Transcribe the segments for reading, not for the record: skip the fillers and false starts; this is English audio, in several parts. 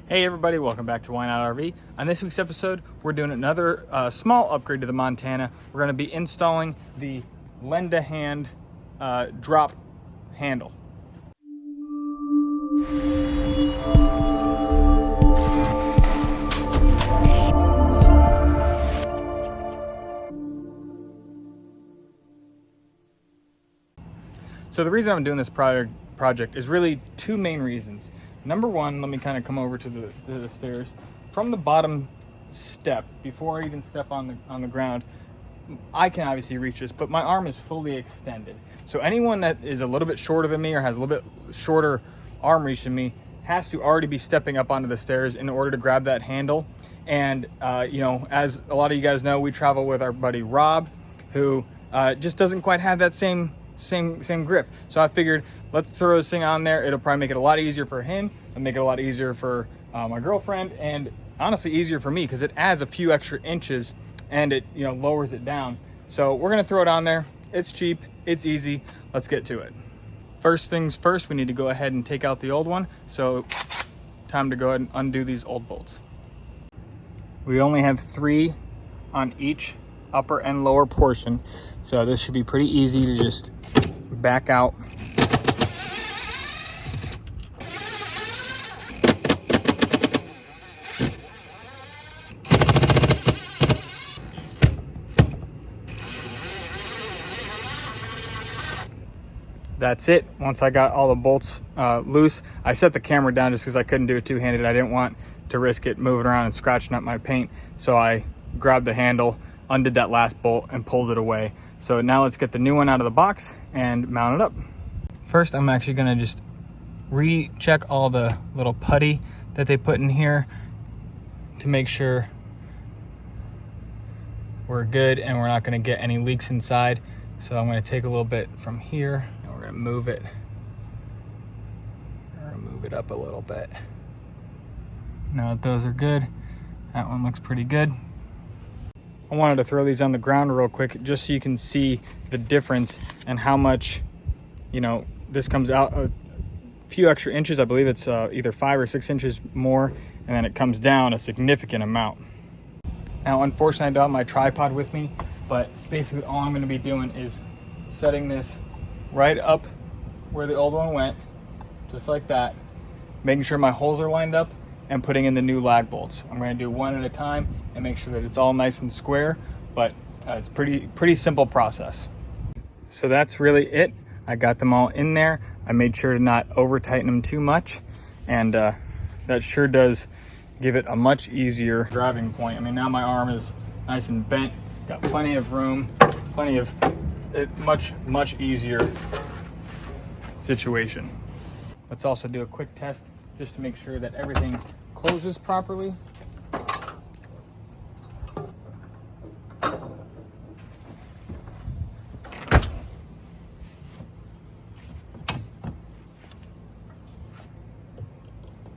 Hey everybody, welcome back to Why Not RV. On this week's episode, we're doing another small upgrade to the Montana. We're going to be installing the lend-a-hand drop handle. So the reason I'm doing this project is really two main reasons. Number one, let me kind of come over to the stairs. From the bottom step, before I even step on the ground, I can obviously reach this, but my arm is fully extended. So anyone that is a little bit shorter than me or has a little bit shorter arm reach than me has to already be stepping up onto the stairs in order to grab that handle. And you know, as a lot of you guys know, we travel with our buddy Rob, who just doesn't quite have that same grip. So I figured, let's throw this thing on there. It'll probably make it a lot easier for him and make it a lot easier for my girlfriend, and honestly easier for me because it adds a few extra inches and it, you know, lowers it down. So we're gonna throw it on there. It's cheap, it's easy. Let's get to it. First things first, we need to go ahead and take out the old one. So time to go ahead and undo these old bolts. We only have 3 on each upper and lower portion, so this should be pretty easy to just back out. That's it. Once I got all the bolts loose, I set the camera down just because I couldn't do it two-handed. I didn't want to risk it moving around and scratching up my paint. So I grabbed the handle, undid that last bolt, and pulled it away. So now let's get the new one out of the box and mount it up. First, I'm actually gonna just recheck all the little putty that they put in here to make sure we're good and we're not gonna get any leaks inside. So I'm gonna take a little bit from here and we're gonna move it. We're gonna move it up a little bit. Now that those are good, that one looks pretty good. I wanted to throw these on the ground real quick just so you can see the difference and how much, you know, this comes out a few extra inches. I believe it's either 5 or 6 inches more, and then it comes down a significant amount. Now, unfortunately, I don't have my tripod with me, but basically all I'm gonna be doing is setting this right up where the old one went, just like that, making sure my holes are lined up, and putting in the new lag bolts. I'm gonna do one at a time and make sure that it's all nice and square, but it's pretty simple process. So that's really it. I got them all in there. I made sure to not over tighten them too much, and that sure does give it a much easier driving point. I mean, now my arm is nice and bent, got plenty of room, plenty of much easier situation. Let's also do a quick test just to make sure that everything closes properly.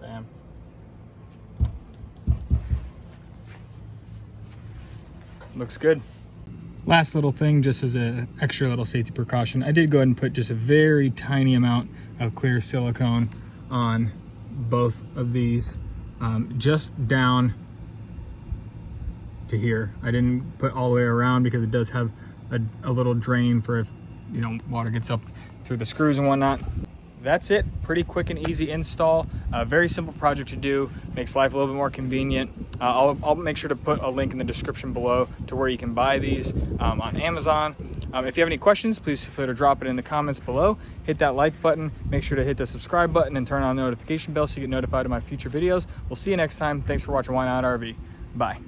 Bam. Looks good. Last little thing, just as an extra little safety precaution, I did go ahead and put just a very tiny amount of clear silicone on both of these, just down to here. I didn't put all the way around because it does have a little drain for if, you know, water gets up through the screws and whatnot. That's it. Pretty quick and easy install. Very simple project to do. Makes life a little bit more convenient. I'll make sure to put a link in the description below to where you can buy these on Amazon. If you have any questions, please feel free to drop it in the comments below. Hit that like button. Make sure to hit the subscribe button and turn on the notification bell so you get notified of my future videos. We'll see you next time. Thanks for watching Why Not RV. Bye.